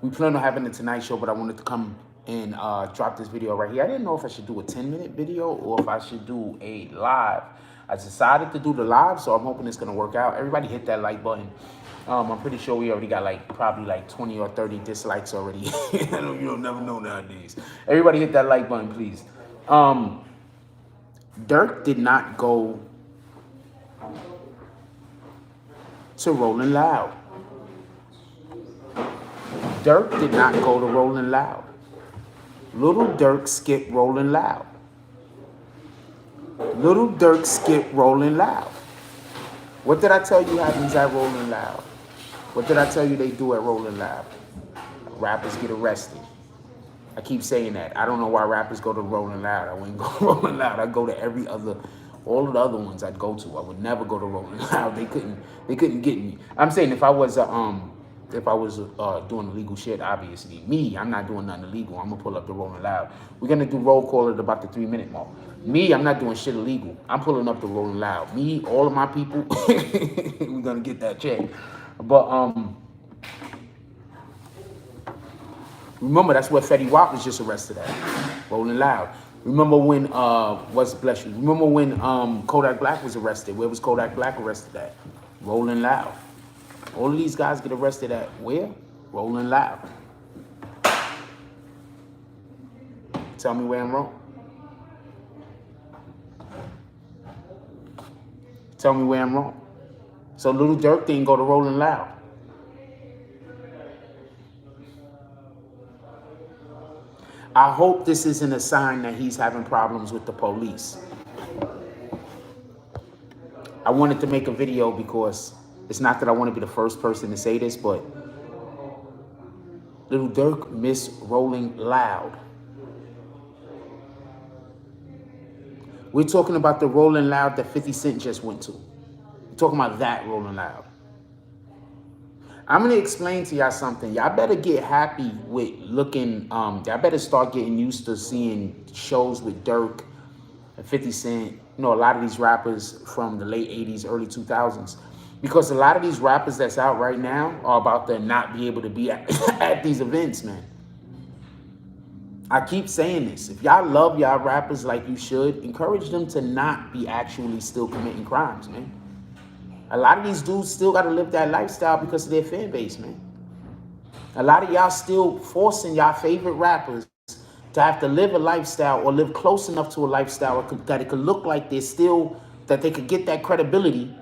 We plan on having the Tonight Show, but I wanted to come and drop this video right here. I didn't know if I should do a 10-minute video or if I should do a live. I decided to do the live, so I'm hoping it's gonna work out. Everybody hit that like button. I'm pretty sure we already got like probably like 20 or 30 dislikes already. You don't never know nowadays. Everybody hit that like button, please. Durk did not go to Rolling Loud. Durk did not go to Rolling Loud. Little Durk skipped Rolling Loud. Little Durk skipped Rolling Loud. What did I tell you happens at Rolling Loud? What did I tell you they do at Rolling Loud? Rappers get arrested. I keep saying that. I don't know why rappers go to Rolling Loud. I wouldn't go to Rolling Loud. I'd go to every other, all of the other ones I'd go to. I would never go to Rolling Loud. They couldn't get me. I'm saying if I was doing illegal shit, obviously. Me, I'm not doing nothing illegal. I'm gonna pull up the Rolling Loud. We're gonna do roll call at about the 3-minute mark. Me, I'm not doing shit illegal. I'm pulling up the Rolling Loud. Me, all of my people, we're gonna get that check. But remember, that's where Fetty Wap was just arrested at. Rolling Loud. Remember when bless you. Remember when Kodak Black was arrested? Where was Kodak Black arrested at? Rolling Loud. All of these guys get arrested at where? Rolling Loud. Tell me where I'm wrong. Tell me where I'm wrong. So Lil Durk didn't go to Rolling Loud. I hope this isn't a sign that he's having problems with the police. I wanted to make a video because it's not that I want to be the first person to say this, but Lil Durk missed Rolling Loud. We're talking about the Rolling Loud that 50 Cent just went to. We're talking about that Rolling Loud. I'm going to explain to y'all something. Y'all better get happy with looking, y'all better start getting used to seeing shows with Durk and 50 Cent. You know, a lot of these rappers from the late 80s, early 2000s. Because a lot of these rappers that's out right now are about to not be able to be at these events, man. I keep saying this. If y'all love y'all rappers like you should, encourage them to not be actually still committing crimes, man. A lot of these dudes still got to live that lifestyle because of their fan base, man. A lot of y'all still forcing y'all favorite rappers to have to live a lifestyle or live close enough to a lifestyle that it could look like they're still, that they could get that credibility.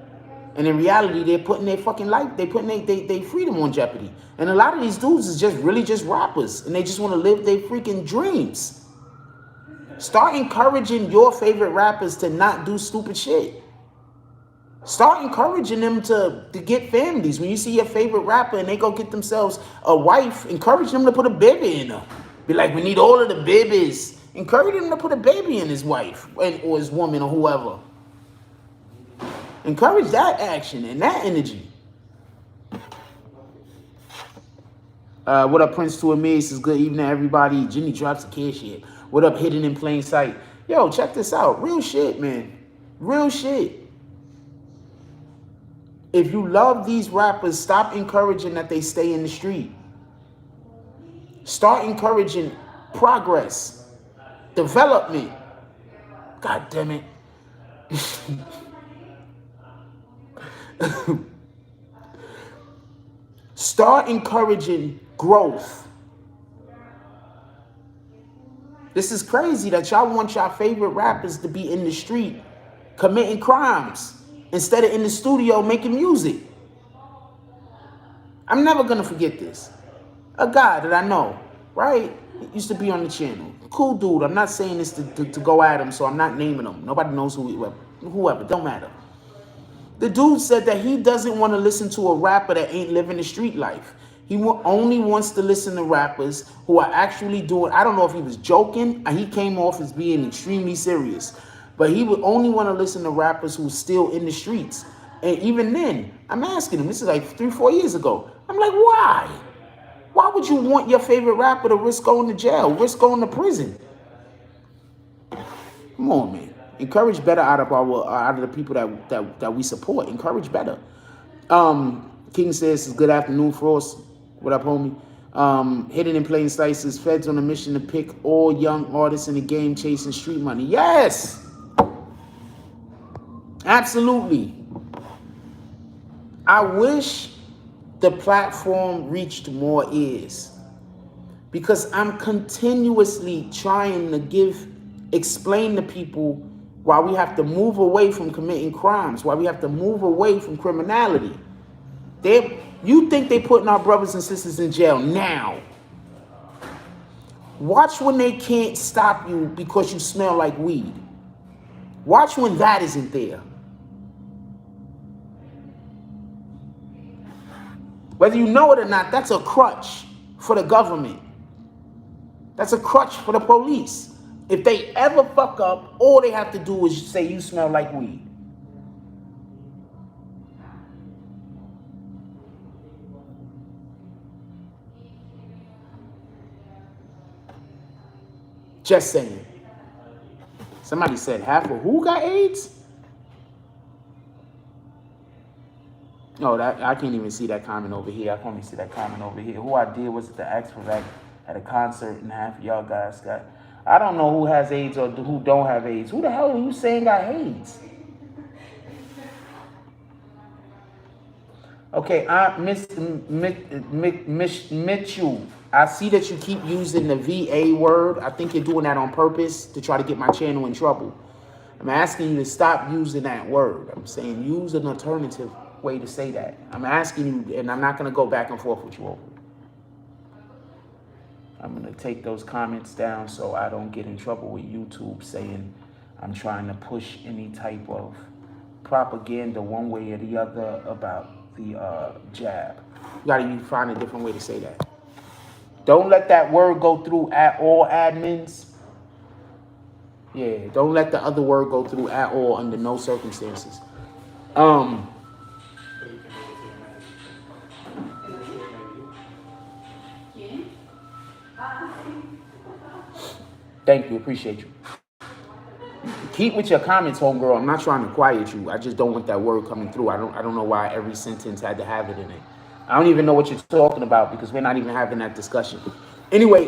And in reality, they're putting their fucking life, they're putting their freedom on jeopardy. And a lot of these dudes is just really just rappers. And they just want to live their freaking dreams. Start encouraging your favorite rappers to not do stupid shit. Start encouraging them to get families. When you see your favorite rapper and they go get themselves a wife, encourage them to put a baby in her. Be like, we need all of the babies. Encourage them to put a baby in his wife or his woman or whoever. Encourage that action and that energy. What up, Prince to Amaze? It's good evening, everybody. Jimmy drops the kid shit. What up, Hidden in Plain Sight? Yo, check this out. Real shit, man. Real shit. If you love these rappers, stop encouraging that they stay in the street. Start encouraging progress, development. God damn it. Start encouraging growth. This is crazy that y'all want y'all favorite rappers to be in the street committing crimes instead of in the studio making music. I'm never going to forget this. A guy that I know, right? He used to be on the channel. Cool dude. I'm not saying this to go at him, so I'm not naming him. Nobody knows whoever. Don't matter. The dude said that he doesn't want to listen to a rapper that ain't living the street life. He only wants to listen to rappers who are actually doing, I don't know if he was joking, or he came off as being extremely serious, but he would only want to listen to rappers who are still in the streets. And even then, I'm asking him, this is like 3-4 years ago. I'm like, why? Why would you want your favorite rapper to risk going to jail, risk going to prison? Come on, man. Encourage better out of the people that we support. Encourage better. King says, good afternoon, Frost. What up, homie? Hidden in plain slices, feds on a mission to pick all young artists in the game chasing street money. Yes, absolutely. I wish the platform reached more ears, because I'm continuously trying to explain to people why we have to move away from committing crimes, why we have to move away from criminality. You think they putting our brothers and sisters in jail now. Watch when they can't stop you because you smell like weed. Watch when that isn't there. Whether you know it or not, that's a crutch for the government. That's a crutch for the police. If they ever fuck up, all they have to do is say you smell like weed. Just saying. Somebody said half of who got AIDS? No, I can't even see that comment over here. I can only see that comment over here. Who I did was the ask for that at a concert, and half of y'all guys got. I don't know who has AIDS or who don't have AIDS. Who the hell are you saying got AIDS? Okay, Mitchell, I see that you keep using the VA word. I think you're doing that on purpose to try to get my channel in trouble. I'm asking you to stop using that word. I'm saying use an alternative way to say that. I'm asking you, and I'm not going to go back and forth with you over it. I'm going to take those comments down so I don't get in trouble with YouTube saying I'm trying to push any type of propaganda one way or the other about the jab. You got to find a different way to say that. Don't let that word go through at all, admins. Yeah, don't let the other word go through at all under no circumstances. Thank you, appreciate you. Keep with your comments, homegirl. I'm not trying to quiet you. I just don't want that word coming through. I don't know why every sentence had to have it in it. I don't even know what you're talking about because we're not even having that discussion. Anyway,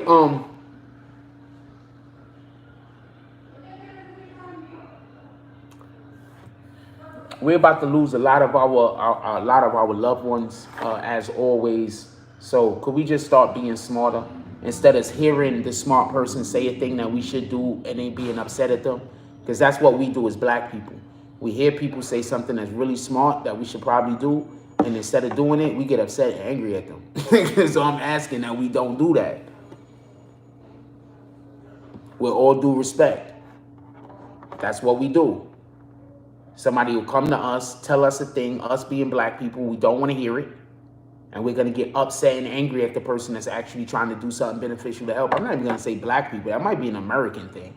we're about to lose a lot of our loved ones, as always. So could we just start being smarter instead of hearing the smart person say a thing that we should do and then being upset at them? Because that's what we do as black people. We hear people say something that's really smart that we should probably do, and instead of doing it, we get upset and angry at them. So I'm asking that we don't do that. With all due respect. That's what we do. Somebody will come to us, tell us a thing, us being black people, we don't want to hear it. And we're going to get upset and angry at the person that's actually trying to do something beneficial to help. I'm not even going to say black people. That might be an American thing.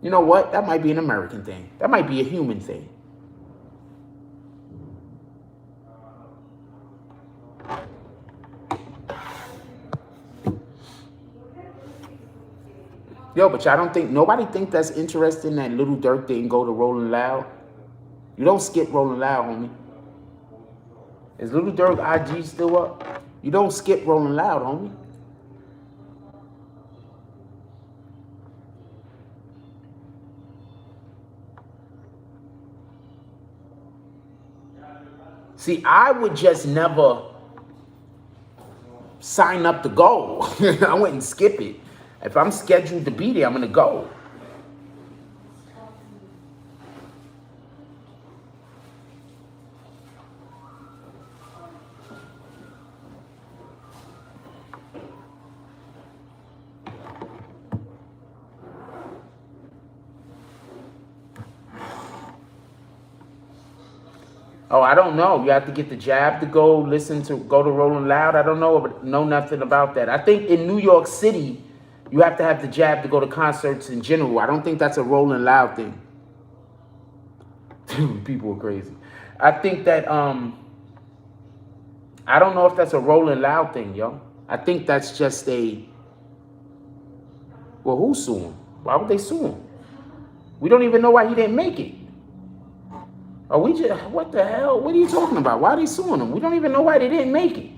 You know what? That might be an American thing. That might be a human thing. Yo, but y'all don't think, nobody think that's interesting that Lil Durk didn't go to Rolling Loud? You don't skip Rolling Loud, homie. Is Lil Durk IG still up? You don't skip Rolling Loud, homie. See, I would just never sign up to go. I wouldn't skip it. If I'm scheduled to be there, I'm going to go. Oh, I don't know. You have to get the jab to go go to Rolling Loud. I don't know nothing about that. I think in New York City, you have to have the jab to go to concerts in general. I don't think that's a Rolling Loud thing. People are crazy. I think that, I don't know if that's a Rolling Loud thing, yo. I think that's just well, who's suing? Why would they sue him? We don't even know why he didn't make it. What the hell? What are you talking about? Why are they suing him? We don't even know why they didn't make it.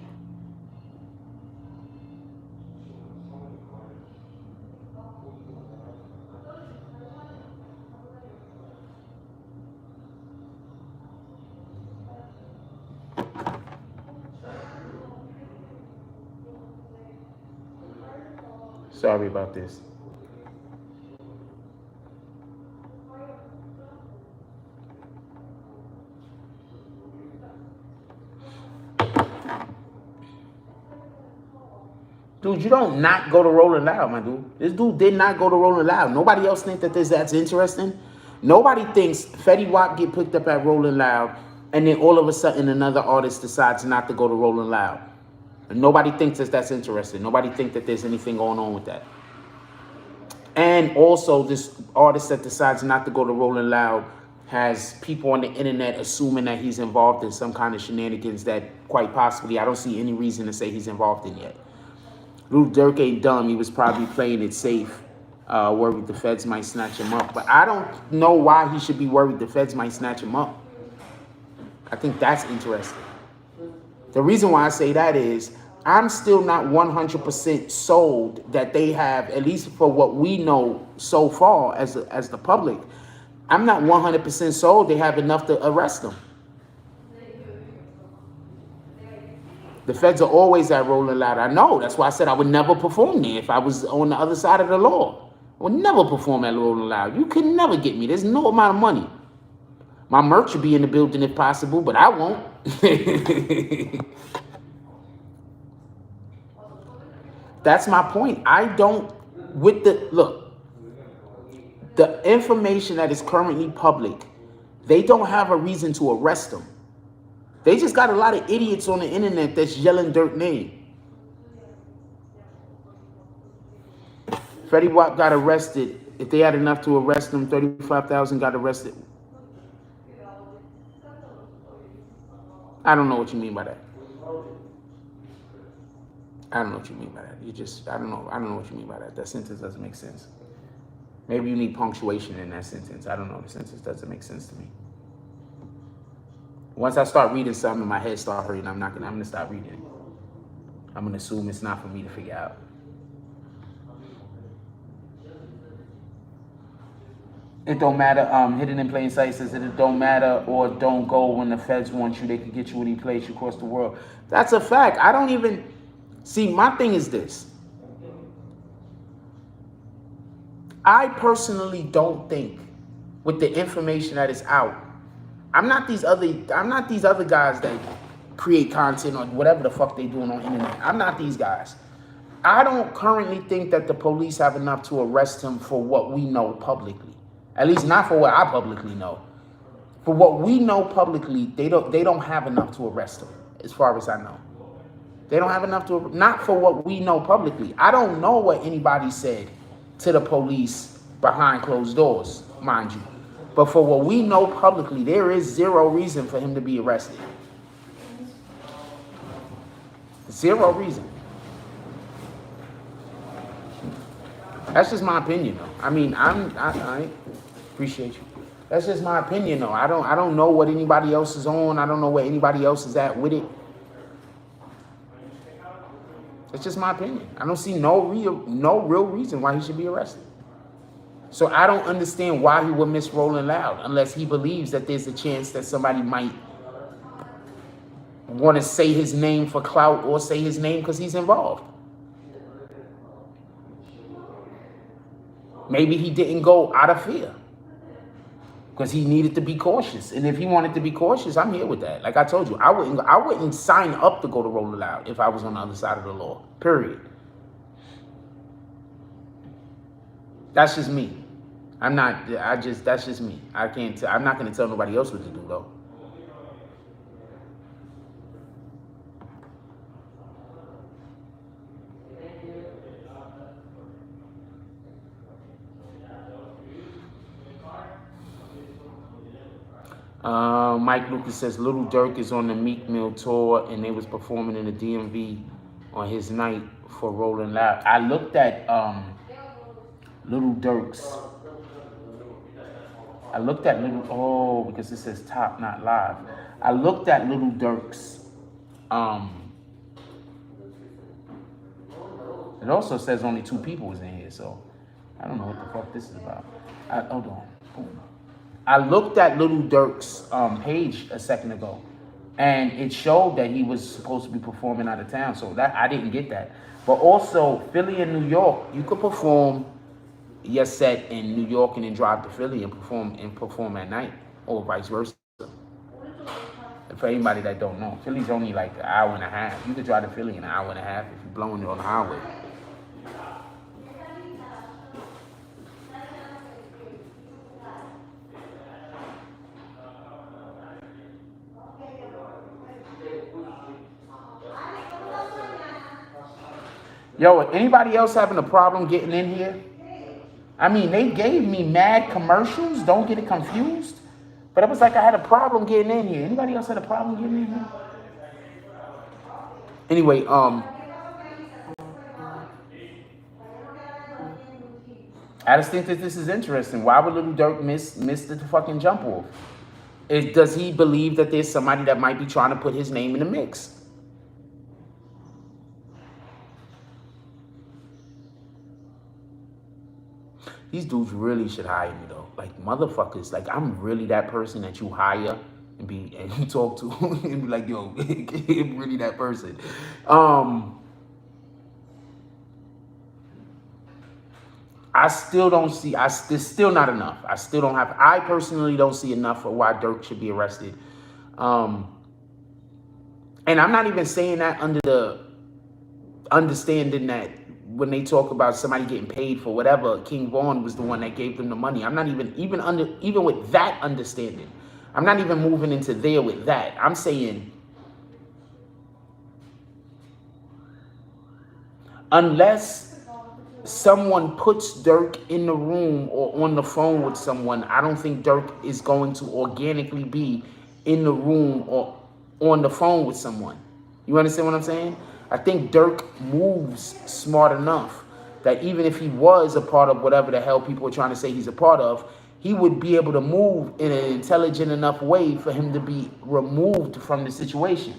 Sorry about this. Dude, you don't not go to Rolling Loud, my dude. This dude did not go to Rolling Loud. Nobody else think that that's interesting. Nobody thinks Fetty Wap get picked up at Rolling Loud, and then all of a sudden another artist decides not to go to Rolling Loud. And nobody thinks that that's interesting. Nobody thinks that there's anything going on with that. And also, this artist that decides not to go to Rolling Loud has people on the internet assuming that he's involved in some kind of shenanigans that quite possibly I don't see any reason to say he's involved in yet. Lil Durk ain't dumb. He was probably playing it safe, worried the feds might snatch him up. But I don't know why he should be worried the feds might snatch him up. I think that's interesting. The reason why I say that is I'm still not 100% sold that they have, at least for what we know so far as the public, I'm not 100% sold they have enough to arrest them. The feds are always at Rolling Loud. I know. That's why I said I would never perform there if I was on the other side of the law. I would never perform at Rolling Loud. You could never get me. There's no amount of money. My merch should be in the building if possible, but I won't. That's my point. I don't, the information that is currently public, they don't have a reason to arrest them. They just got a lot of idiots on the internet that's yelling Durk's name. Fetty Wap got arrested. If they had enough to arrest him, 35,000 got arrested. I don't know what you mean by that. I don't know what you mean by that. I don't know what you mean by that. That sentence doesn't make sense. Maybe you need punctuation in that sentence. I don't know. The sentence doesn't make sense to me. Once I start reading something, my head start hurting. I'm gonna stop reading it. I'm gonna assume it's not for me to figure out. It don't matter. Hidden in plain sight says that it don't matter or don't go when the feds want you. They can get you any place you across the world. That's a fact. I don't even see. My thing is this. I personally don't think, with the information that is out, I'm not these other guys that create content or whatever the fuck they doing on the internet. I'm not these guys. I don't currently think that the police have enough to arrest him for what we know publicly. At least not for what I publicly know. For what we know publicly, they don't have enough to arrest him, as far as I know. They don't have enough to, not for what we know publicly. I don't know what anybody said to the police behind closed doors, mind you. But for what we know publicly, there is zero reason for him to be arrested. Zero reason. That's just my opinion, though. I mean, I appreciate you. That's just my opinion, though. I don't know what anybody else is on. I don't know where anybody else is at with it. That's just my opinion. I don't see no real reason why he should be arrested. So I don't understand why he would miss Rolling Loud unless he believes that there's a chance that somebody might want to say his name for clout or say his name because he's involved. Maybe he didn't go out of fear because he needed to be cautious. And if he wanted to be cautious, I'm here with that. Like I told you, I wouldn't sign up to go to Rolling Loud if I was on the other side of the law, period. That's just me. That's just me. I'm not going to tell nobody else what to do, though. Mike Lucas says Lil Durk is on the Meek Mill tour and they was performing in the DMV on his night for Rolling Loud. I looked at Lil Durk's. Because it says top, not live. I looked at Lil Durk's. It also says only 2 people was in here, so I don't know what the fuck this is about. Hold on. I looked at Lil Durk's page a second ago, And it showed that he was supposed to be performing out of town. So that I didn't get that. But also Philly and New York, you could perform your set in New York and then drive to Philly and perform at night, or vice versa. For anybody that don't know, Philly's only like an hour and a half. You could drive to Philly in an hour and a half if you're blowing it on the highway. Yo, anybody else having a problem getting in here? I mean, they gave me mad commercials. Don't get it confused. But it was like I had a problem getting in here. Anybody else had a problem getting in here? Anyway, I just think that this is interesting. Why would Lil Durk miss the fucking jump off? Does he believe that there's somebody that might be trying to put his name in the mix? These dudes really should hire me though. Like motherfuckers, like I'm really that person that you hire and you talk to and be like, yo, I'm really that person. I still don't see, there's still not enough. I personally don't see enough for why Durk should be arrested. And I'm not even saying that under the understanding that when they talk about somebody getting paid for whatever, King Vaughn was the one that gave them the money. I'm not even with that understanding. I'm not even moving into there with that. I'm saying unless someone puts Durk in the room or on the phone with someone, I don't think Durk is going to organically be in the room or on the phone with someone. You understand what I'm saying? I think Durk moves smart enough that even if he was a part of whatever the hell people are trying to say he's a part of, he would be able to move in an intelligent enough way for him to be removed from the situation.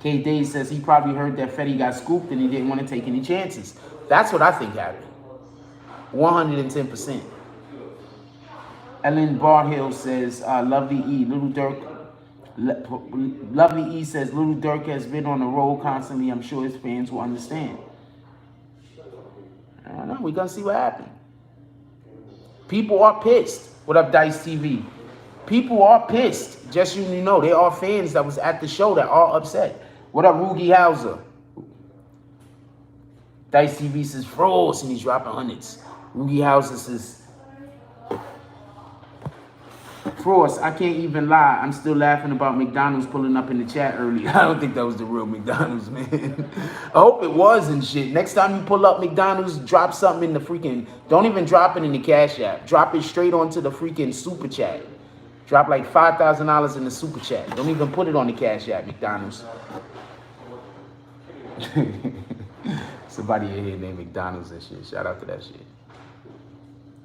K. Dave says he probably heard that Fetty got scooped and he didn't want to take any chances. That's what I think happened. 110%. Ellen Barhill says, Lovely E, Lil Durk. Lovely E says, Lil Durk has been on the road constantly. I'm sure his fans will understand. I don't know. We're going to see what happens. People are pissed. What up, Dice TV? People are pissed. Just so you know, there are fans that was at the show that are upset. What up, Rugi Hauser? Dice TV says, Frost, and he's dropping hundreds. Rugi Hauser says, Frost, I can't even lie. I'm still laughing about McDonald's pulling up in the chat earlier. I don't think that was the real McDonald's, man. I hope it was and shit. Next time you pull up McDonald's, drop something in the freaking... Don't even drop it in the Cash App. Drop it straight onto the freaking Super Chat. Drop like $5,000 in the Super Chat. Don't even put it on the Cash App, McDonald's. Somebody in here named McDonald's and shit. Shout out to that shit.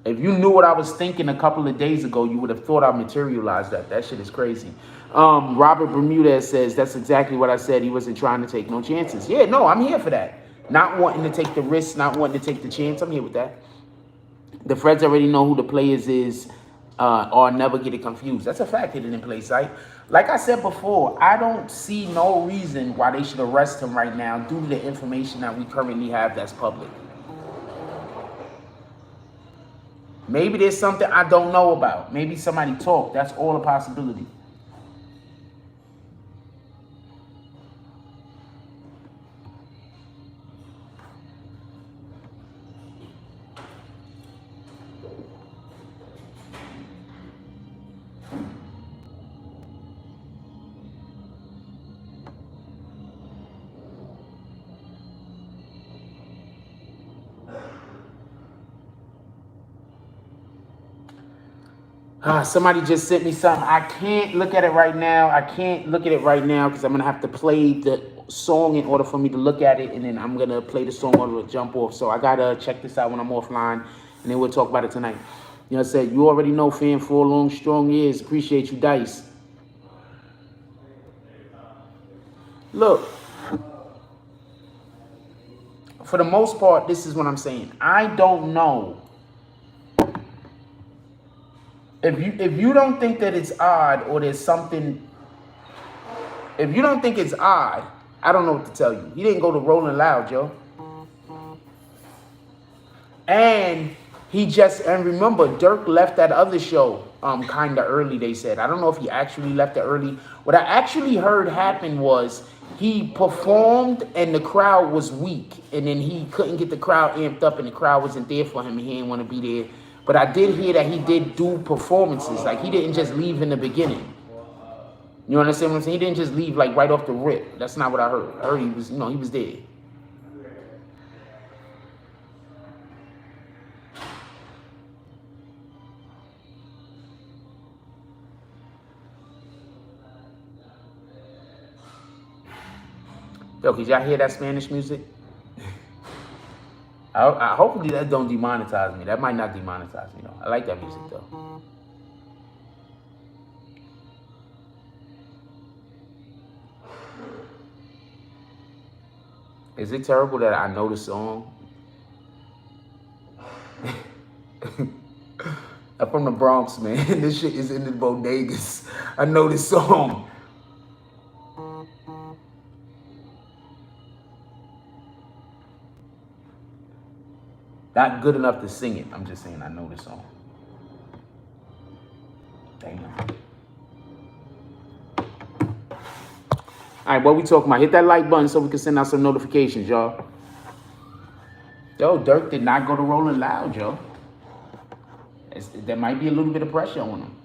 If you knew what I was thinking a couple of days ago, you would have thought I materialized that. That shit is crazy. Robert Bermudez says, that's exactly what I said. He wasn't trying to take no chances. Yeah, no, I'm here for that. Not wanting to take the risk, not wanting to take the chance. I'm here with that. The Freds already know who the players is or never get it confused. That's a fact, hidden in plain sight. Like I said before, I don't see no reason why they should arrest him right now due to the information that we currently have that's public. Maybe there's something I don't know about. Maybe somebody talked. That's all a possibility. Somebody just sent me something. I can't look at it right now. Because I'm going to have to play the song in order for me to look at it. And then I'm going to play the song in order to jump off. So I got to check this out when I'm offline. And then we'll talk about it tonight. You know, I said, you already know, fan, 4 long, strong years. Appreciate you, Dice. Look. For the most part, this is what I'm saying. I don't know. If you don't think that it's odd or there's something If you don't think it's odd, I don't know what to tell you. He didn't go to Rolling Loud, yo. And and remember, Durk left that other show kind of early, they said. I don't know if he actually left it early. What I actually heard happen was he performed and the crowd was weak. And then he couldn't get the crowd amped up and the crowd wasn't there for him and he didn't want to be there. But I did hear that he did do performances. Like, he didn't just leave in the beginning. You understand what I'm saying? He didn't just leave, like, right off the rip. That's not what I heard. I heard he was, he was there. Yo, could y'all hear that Spanish music? Hopefully that don't demonetize me. That might not demonetize me, though. I like that music, though. Is it terrible that I know the song? I'm from the Bronx, man. This shit is in the bodegas. I know this song. Not good enough to sing it. I'm just saying I know this song. Damn. All right, what we talking about? Hit that like button so we can send out some notifications, y'all. Yo, Durk did not go to Rolling Loud, yo. There might be a little bit of pressure on him.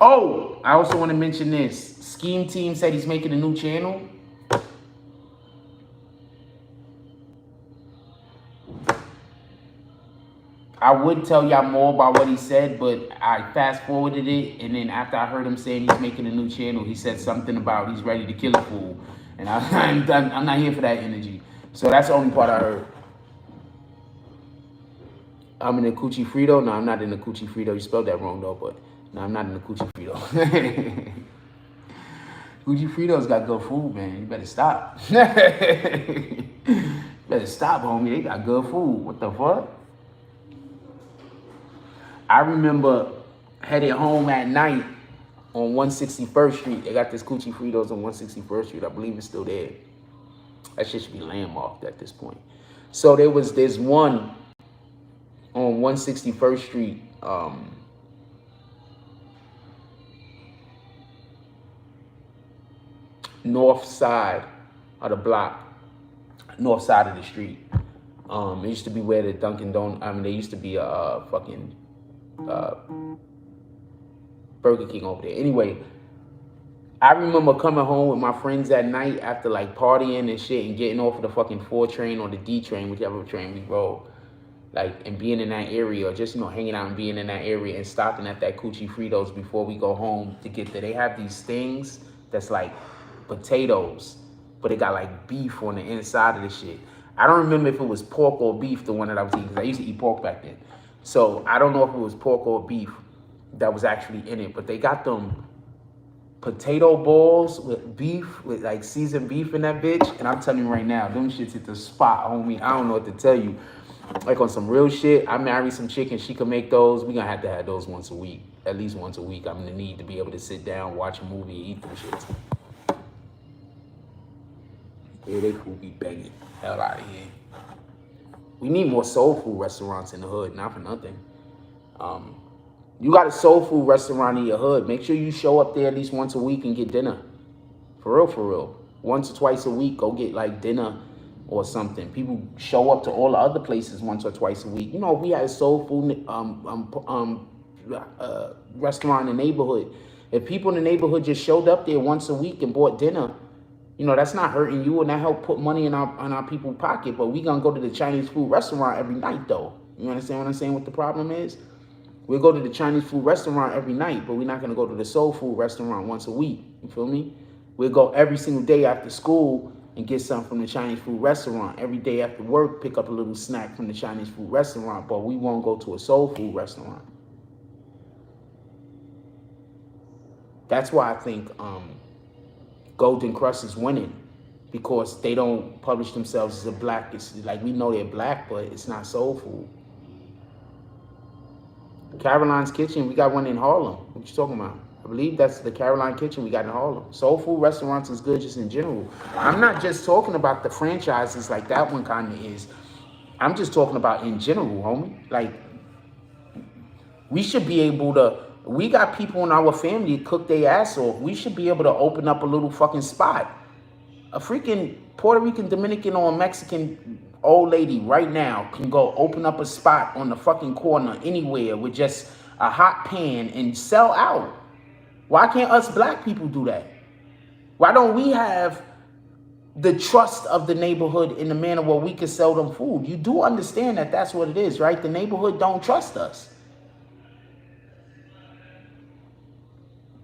Oh, I also want to mention this. Scheme Team said he's making a new channel. I would tell y'all more about what he said, but I fast forwarded it, and then after I heard him saying he's making a new channel, he said something about he's ready to kill a fool, and I'm not here for that energy. So that's the only part I heard. I'm in the Coochie Frito. No, I'm not in the Coochie Frito. You spelled that wrong though, but no, I'm not in the Coochie Frito. Coochie Frito's got good food, man. You better stop. You better stop, homie. They got good food. What the fuck? I remember headed home at night on 161st Street. They got this Coochie Fritos on 161st Street. I believe it's still there. That shit should be landmarked at this point. So there's one on 161st Street. North side of the block. North side of the street. It used to be where the Dunkin' Donuts, there used to be a fucking Burger King over there. Anyway, I remember coming home with my friends at night after like partying and shit and getting off of the fucking 4 train or the D train, whichever train we rode, like, and being in that area, or just, hanging out and being in that area and stopping at that Coochie Fritos before we go home to get there. They have these things that's like potatoes, but it got like beef on the inside of the shit. I don't remember if it was pork or beef, the one that I was eating, because I used to eat pork back then. So I don't know if it was pork or beef that was actually in it, but they got them potato balls with beef, with like seasoned beef in that bitch. And I'm telling you right now, them shits hit the spot, homie. I don't know what to tell you. Like, on some real shit, I married some chick and she could make those. We gonna have to have those once a week, at least once a week. I'm gonna need to be able to sit down, watch a movie, eat them shits. Yeah, they food be begging. Hell out of here. We need more soul food restaurants in the hood, not for nothing. You got a soul food restaurant in your hood, make sure you show up there at least once a week and get dinner. For real, for real. Once or twice a week, go get like dinner or something. People show up to all the other places once or twice a week. If we had a soul food restaurant in the neighborhood, if people in the neighborhood just showed up there once a week and bought dinner, that's not hurting you, and that help put money in our people's pocket. But we gonna go to the Chinese food restaurant every night, though. You understand what I'm saying? What the problem is? We'll go to the Chinese food restaurant every night, but we're not gonna go to the soul food restaurant once a week. You feel me? We'll go every single day after school and get something from the Chinese food restaurant. Every day after work, pick up a little snack from the Chinese food restaurant, but we won't go to a soul food restaurant. That's why I think Golden Crust is winning, because they don't publish themselves as a black. It's like, we know they're black, but it's not soul food. Caroline's Kitchen, we got one in Harlem. What you talking about? I believe that's the Caroline Kitchen we got in Harlem. Soul food restaurants is good just in general. I'm not just talking about the franchises like that one kind of is. I'm just talking about in general, homie. Like, we should be able to, we got people in our family cook their ass off. We should be able to open up a little fucking spot. A freaking Puerto Rican, Dominican, or Mexican old lady right now can go open up a spot on the fucking corner anywhere with just a hot pan and sell out. Why can't us black people do that? Why don't we have the trust of the neighborhood in the manner where we can sell them food? You do understand that that's what it is, right? The neighborhood don't trust us.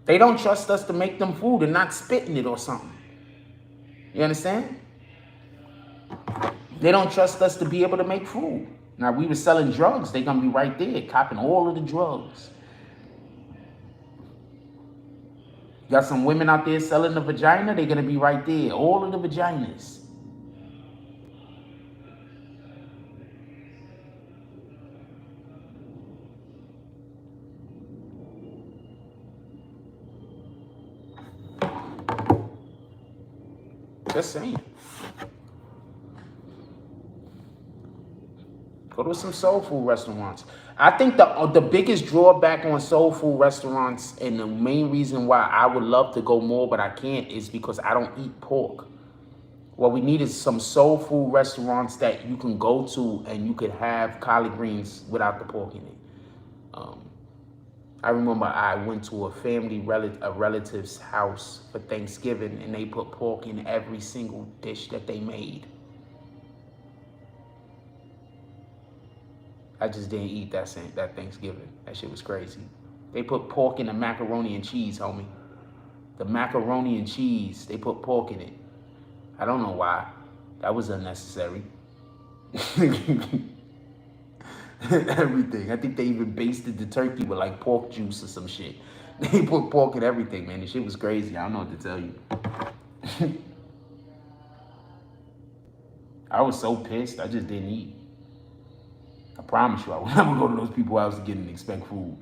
They don't trust us to make them food and not spit in it or something. You understand? They don't trust us to be able to make food. Now, we were selling drugs. They're going to be right there, copping all of the drugs. Got some women out there selling the vagina. They're going to be right there. All of the vaginas. Just saying. Go to some soul food restaurants. I think the biggest drawback on soul food restaurants, and the main reason why I would love to go more but I can't, is because I don't eat pork. What we need is some soul food restaurants that you can go to and you could have collard greens without the pork in it. I remember I went to a relative's house for Thanksgiving, and they put pork in every single dish that they made. I just didn't eat that Thanksgiving. That shit was crazy. They put pork in the macaroni and cheese, homie. The macaroni and cheese, they put pork in it. I don't know why. That was unnecessary. Everything. I think they even basted the turkey with like pork juice or some shit. They put pork in everything, man. The shit was crazy. I don't know what to tell you. I was so pissed. I just didn't eat. I promise you, I would never go to those people's house again and expect food.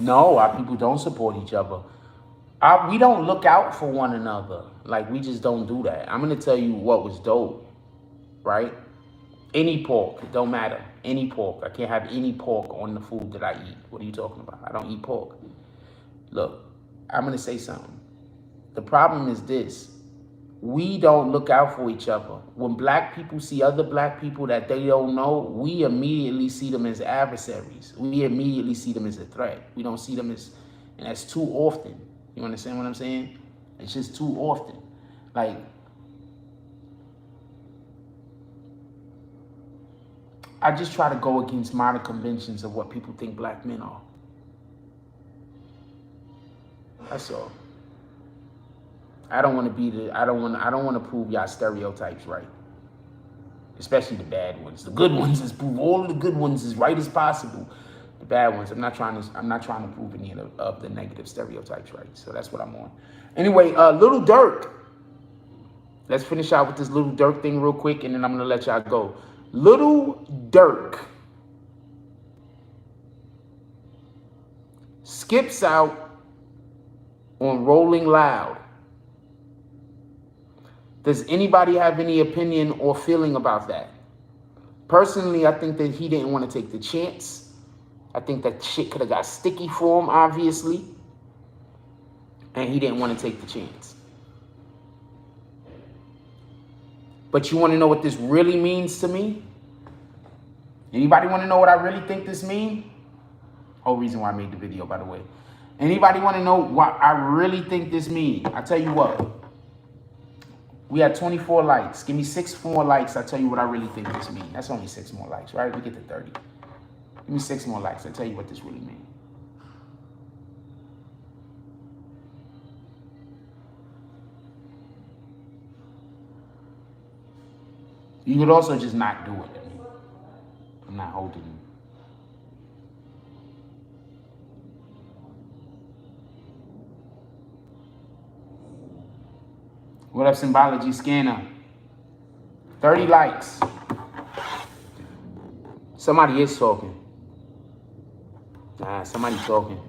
No, our people don't support each other. We don't look out for one another. Like, we just don't do that. I'm going to tell you what was dope, right? Any pork, it don't matter. Any pork. I can't have any pork on the food that I eat. What are you talking about? I don't eat pork. Look, I'm going to say something. The problem is this. We don't look out for each other. When black people see other black people that they don't know, we immediately see them as adversaries. We immediately see them as a threat. We don't see them as, and that's too often. You understand what I'm saying? It's just too often. Like, I just try to go against modern conventions of what people think black men are. That's all. I don't want to I don't want to prove y'all stereotypes right. Especially the bad ones. The good ones is prove all of the good ones as right as possible. The bad ones, I'm not trying to prove any of the negative stereotypes right. So that's what I'm on. Anyway, Lil Durk. Let's finish out with this Lil Durk thing real quick, and then I'm gonna let y'all go. Lil Durk skips out on Rolling Loud. Does anybody have any opinion or feeling about that? Personally, I think that he didn't want to take the chance. I think that shit could have got sticky for him, obviously. And he didn't want to take the chance. But you want to know what this really means to me? Anybody want to know what I really think this means? Whole reason why I made the video, by the way. Anybody want to know what I really think this means? I tell you what. We had 24 likes. Give me 6 more likes. I'll tell you what I really think this means. That's only 6 more likes, right? We get to 30. Give me 6 more likes. I'll tell you what this really means. You could also just not do it. I mean, I'm not holding you. What up, Symbology Scanner? 30 likes. Somebody is talking. Somebody talking.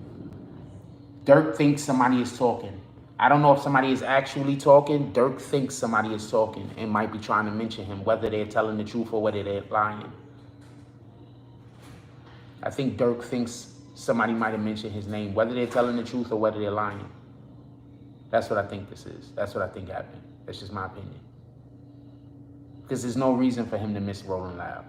Durk thinks somebody is talking. I don't know if somebody is actually talking. Durk thinks somebody is talking and might be trying to mention him, whether they're telling the truth or whether they're lying. I think Durk thinks somebody might have mentioned his name, whether they're telling the truth or whether they're lying. That's what I think this is. That's what I think happened. That's just my opinion. Because there's no reason for him to miss Rolling Loud.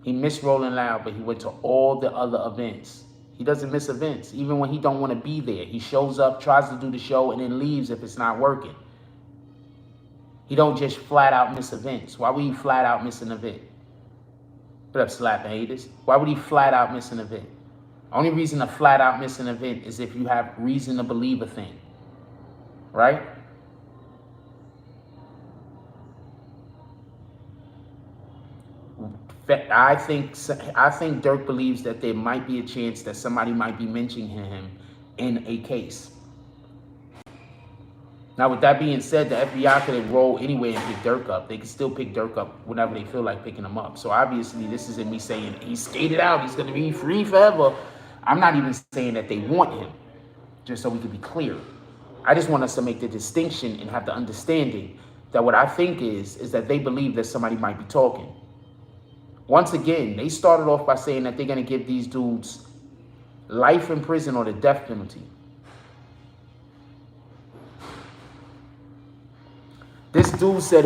He missed Rolling Loud, but he went to all the other events. He doesn't miss events, even when he don't want to be there. He shows up, tries to do the show, and then leaves if it's not working. He don't just flat out miss events. Why would he flat out miss an event? What up, slapping haters? Why would he flat out miss an event? Only reason to flat out miss an event is if you have reason to believe a thing, right? I think Durk believes that there might be a chance that somebody might be mentioning him in a case. Now, with that being said, the FBI could enroll anywhere and pick Durk up. They can still pick Durk up whenever they feel like picking him up. So obviously, this isn't me saying he's skated out, he's going to be free forever. I'm not even saying that they want him, just so we can be clear. I just want us to make the distinction and have the understanding that what I think is that they believe that somebody might be talking. Once again, they started off by saying that they're going to give these dudes life in prison or the death penalty. This dude said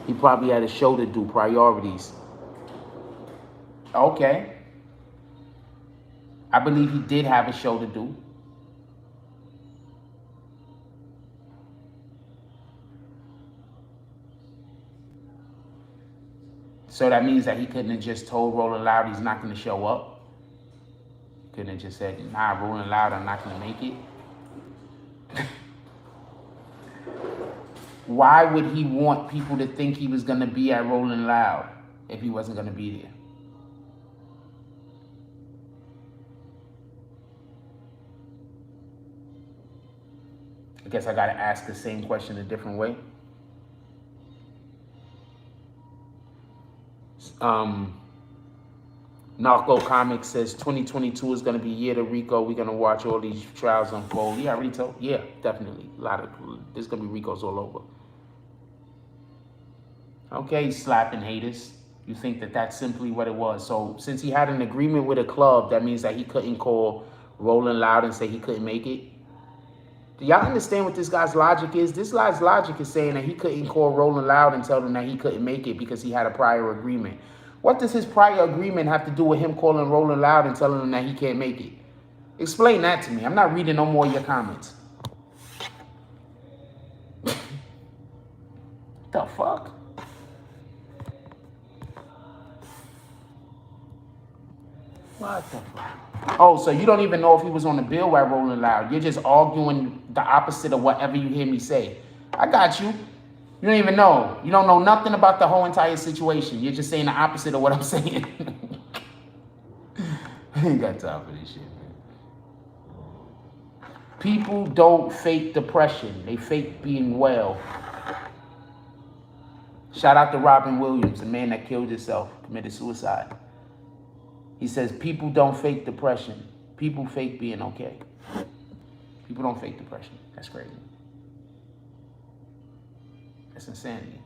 he probably had a show to do, priorities. Okay. I believe he did have a show to do. So that means that he couldn't have just told Rolling Loud he's not going to show up. He couldn't have just said, nah, Rolling Loud, I'm not going to make it. Why would he want people to think he was going to be at Rolling Loud if he wasn't going to be there? I guess I got to ask the same question a different way. Narco Comics says 2022 is going to be year to Rico. We're going to watch all these trials unfold. Yeah, I already told. Yeah, definitely. There's going to be Ricos all over. Okay, slapping haters. You think that that's simply what it was. So since he had an agreement with a club, that means that he couldn't call Rolling Loud and say he couldn't make it. Do y'all understand what this guy's logic is? This guy's logic is saying that he couldn't call Rolling Loud and tell them that he couldn't make it because he had a prior agreement. What does his prior agreement have to do with him calling Rolling Loud and telling him that he can't make it? Explain that to me. I'm not reading no more of your comments. The fuck? What the fuck? Oh, so you don't even know if he was on the bill while Rolling Loud. You're just arguing the opposite of whatever you hear me say. I got you. You don't even know. You don't know nothing about the whole entire situation. You're just saying the opposite of what I'm saying. I ain't got time for this shit, man. People don't fake depression. They fake being well. Shout out to Robin Williams, the man that killed himself, committed suicide. He says, people don't fake depression. People fake being okay. People don't fake depression. That's crazy. That's insanity.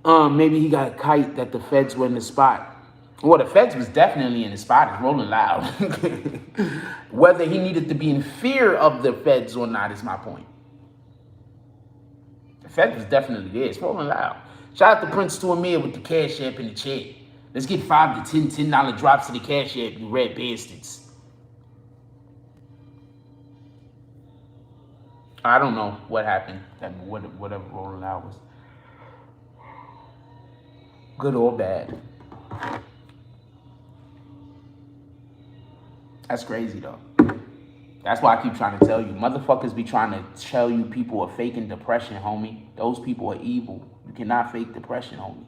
Maybe he got a kite that the feds were in the spot. Well, the feds was definitely in the spot. It's Rolling Loud. Whether he needed to be in fear of the feds or not is my point. The feds was definitely there. It's Rolling Loud. Shout out to Prince to Amir with the cash app in the chat. Let's get $5 to $10 drops to the cash app, you red bastards. I don't know what happened. Whatever Rolling Loud was. Good or bad. That's crazy though. That's why I keep trying to tell you. Motherfuckers be trying to tell you people are faking depression, homie. Those people are evil. You cannot fake depression, homie.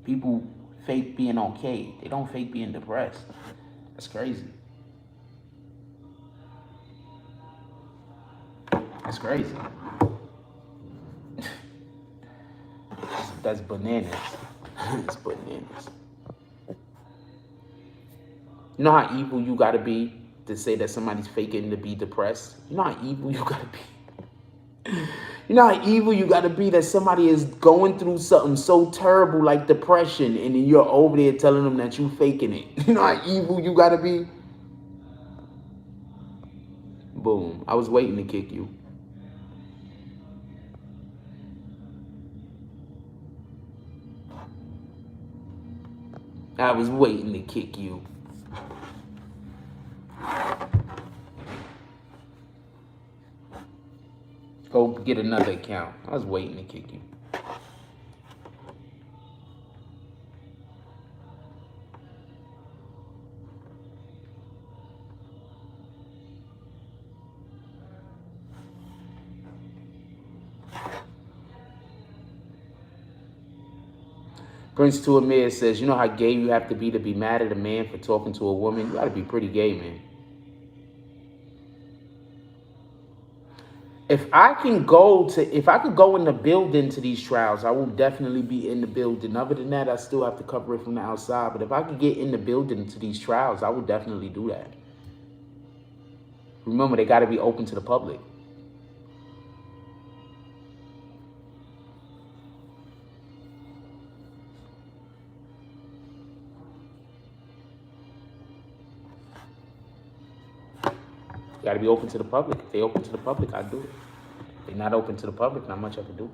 People fake being okay. They don't fake being depressed. That's crazy. That's crazy. That's bananas. It's bananas. You know how evil you gotta be to say that somebody's faking to be depressed? You know how evil you gotta be? You know how evil you gotta be that somebody is going through something so terrible like depression and then you're over there telling them that you faking it? You know how evil you gotta be? Boom. I was waiting to kick you. I was waiting to kick you. Go get another account. I was waiting to kick you. Prince to Amir says, you know how gay you have to be mad at a man for talking to a woman? You gotta be pretty gay, man. If I could go in the building to these trials, I will definitely be in the building. Other than that, I still have to cover it from the outside. But if I could get in the building to these trials, I would definitely do that. Remember, they got to be open to the public. Got to be open to the public. If they open to the public, I do it. If they're not open to the public, not much I can do.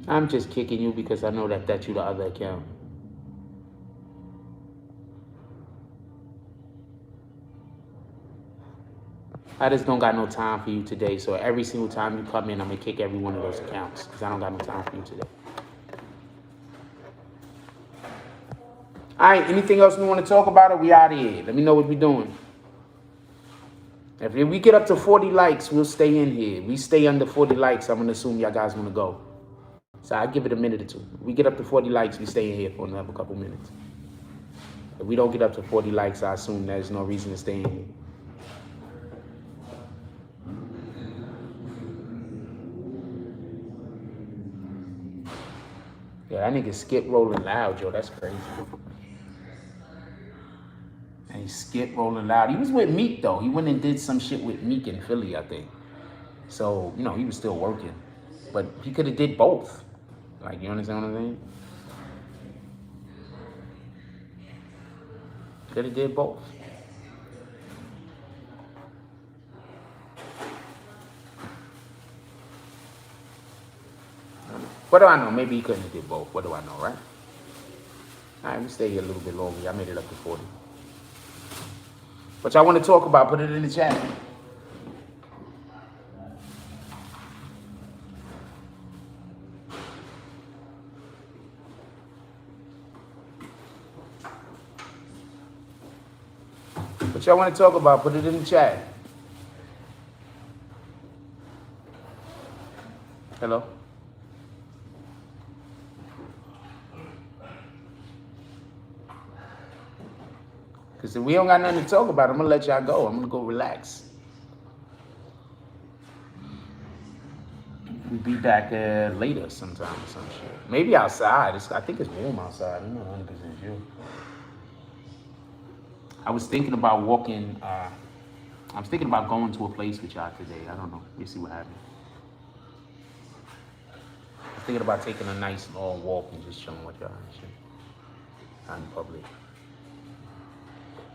I'm just kicking you because I know that that's you the other account. I just don't got no time for you today. So every single time you come in, I'm going to kick every one of those accounts because I don't got no time for you today. All right, anything else we want to talk about or we out of here? Let me know what we're doing. If we get up to 40 likes, we'll stay in here. We stay under 40 likes, I'm going to assume y'all guys want to go. So I'll give it a minute or two. If we get up to 40 likes, we stay in here for another couple minutes. If we don't get up to 40 likes, I assume there's no reason to stay in here. Yeah, that nigga skip rolling loud, yo. That's crazy. And he skip rolling loud. He was with Meek, though. He went and did some shit with Meek in Philly, I think. So, you know, he was still working. But he could have did both. Like, you understand what I'm saying? Could have did both. What do I know? Maybe he couldn't have did both. What do I know, right? All right, we stay here a little bit longer. Y'all made it up to 40. What y'all want to talk about, put it in the chat. What y'all want to talk about, put it in the chat. Hello? Because if we don't got nothing to talk about, I'm going to let y'all go. I'm going to go relax. We'll be back later sometime or some shit. Maybe outside. I think it's warm outside. I'm not 100% sure. I was thinking about walking. I was thinking about going to a place with y'all today. I don't know. We'll see what happens. I was thinking about taking a nice long walk and just chilling with y'all and shit. Out in public.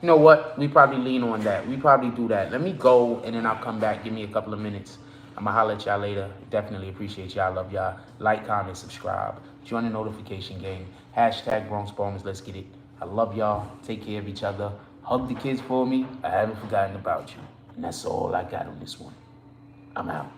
You know what? We probably lean on that. We probably do that. Let me go, and then I'll come back. Give me a couple of minutes. I'm going to holler at y'all later. Definitely appreciate y'all. Love y'all. Like, comment, subscribe. Join the notification game. Hashtag Bronx Bombers. Let's get it. I love y'all. Take care of each other. Hug the kids for me. I haven't forgotten about you. And that's all I got on this one. I'm out.